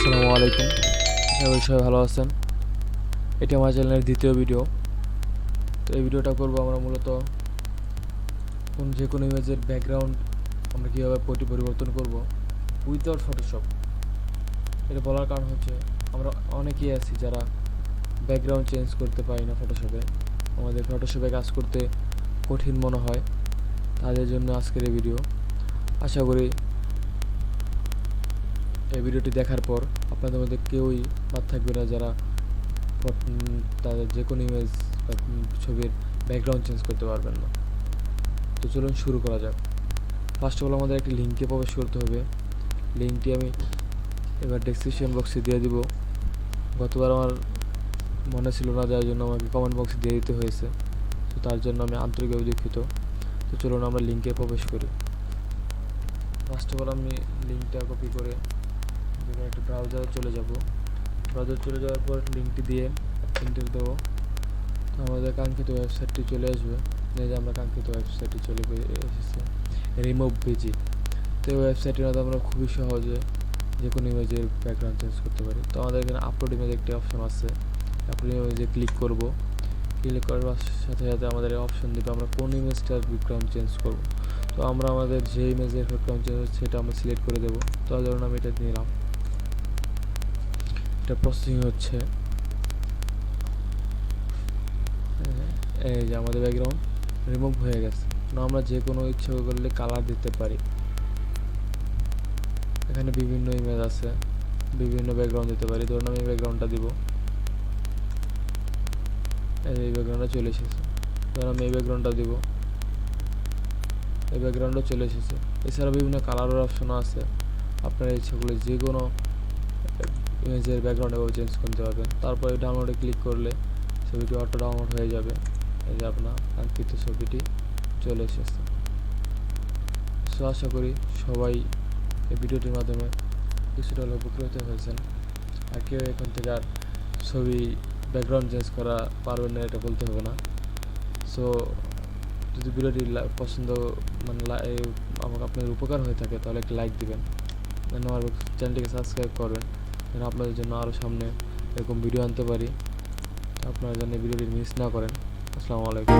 আসসালামু আলাইকুম। আশা করি সবাই ভালো আছেন। এটি আমার চ্যানেলের দ্বিতীয় ভিডিও। তো এই ভিডিওটা করব আমরা মূলত যে কোনো ইমেজের ব্যাকগ্রাউন্ড আমরা কীভাবে পরিবর্তন করব উইদাউট ফটোশপ। এটা বলার কারণ হচ্ছে আমরা অনেকেই আছি যারা ব্যাকগ্রাউন্ড চেঞ্জ করতে পারি না ফটোশপে, আমাদের ফটোশপে কাজ করতে কঠিন মনে হয়। তাদের জন্য আজকের এই ভিডিও। আশা করি এই ভিডিওটি দেখার পর আপনাদের মধ্যে কেউই বাদ থাকবে না যারা তাদের যে কোনো ইমেজ বা ছবির ব্যাকগ্রাউন্ড চেঞ্জ করতে পারবেন না। তো চলুন শুরু করা যাক। ফার্স্ট অফ অল আমাদের একটি লিঙ্কে প্রবেশ করতে হবে। লিঙ্কটি আমি এবার ডেসক্রিপশন বক্সে দিয়ে দিব। গতবার আমার মনে ছিল না, যার জন্য আমাকে কমেন্ট বক্সে দিয়ে দিতে হয়েছে। তো তার জন্য আমি আন্তরিকভাবে দুঃখিত। তো চলুন আমরা লিঙ্কে প্রবেশ করি। ফার্স্ট অফ অল আমি লিঙ্কটা কপি করে একটা ব্রাউজারে চলে যাব। ব্রাউজার চলে যাওয়ার পর লিঙ্কটি দিয়ে এন্টার দেবো। তো আমাদের কাঙ্ক্ষিত ওয়েবসাইটটি চলে আসবে। যে আমরা কাঙ্ক্ষিত ওয়েবসাইটটি চলে এসেছে, রিমুভ ভিজি। তো এই ওয়েবসাইটের মধ্যে আমরা খুবই সহজে যে কোনো ইমেজের ব্যাকগ্রাউন্ড চেঞ্জ করতে পারি। তো আমাদের এখানে আপলোড ইমেজ একটি অপশন আছে। আপলোড ইমেজে ক্লিক করব। ক্লিক করার সাথে সাথে আমাদের অপশন দেবে আমরা কোন ইমেজটার ব্যাকগ্রাউন্ড চেঞ্জ করব। তো আমরা আমাদের যে ইমেজের ব্যাকগ্রাউন্ড চেঞ্জ হচ্ছে সেটা আমরা সিলেক্ট করে দেবো। তো ধরুন আমি এটা নিলাম, এটা প্রসেসিং হচ্ছে। এই যে আমাদের ব্যাকগ্রাউন্ড রিমুভ হয়ে গেছে। আমরা যে কোনো ইচ্ছে করলে কালার দিতে পারি। এখানে বিভিন্ন ইমেজ আছে, বিভিন্ন ব্যাকগ্রাউন্ড দিতে পারি। ধরুন আমি ব্যাকগ্রাউন্ডটা দিব, এই ব্যাকগ্রাউন্ডটা চলে এসেছে। ধরুন আমি এই ব্যাকগ্রাউন্ডটা দিব, এই ব্যাকগ্রাউন্ডও চলে এসেছে। এছাড়া বিভিন্ন কালারের অপশনও আছে। আপনার ইচ্ছে করলে যে কোনো ইমেজের ব্যাকগ্রাউন্ড এভাবে চেঞ্জ করতে পারবেন। তারপরে ডাউনলোডে ক্লিক করলে ছবিটি অটো ডাউনলোড হয়ে যাবে। এই যে আপনার কাঙ্ক্ষিত ছবিটি চলে এসেছে। সো আশা করি সবাই এই ভিডিওটির মাধ্যমে কিছুটা হলেও উপকৃত হয়েছেন। আর কেউ এখন থেকে আর ছবি ব্যাকগ্রাউন্ড চেঞ্জ করা পারবেন না এটা বলতে হবে না। সো যদি ভিডিওটি পছন্দ আমাকে আপনাদের উপকার হয়ে থাকে তাহলে একটি লাইক দিবেন, আমার চ্যানেলটিকে সাবস্ক্রাইব করবেন যেন আপনাদের জন্য আরও সামনে এরকম ভিডিও আনতে পারি। আপনারা যেন ভিডিওটি মিস না করেন। আসসালামু আলাইকুম।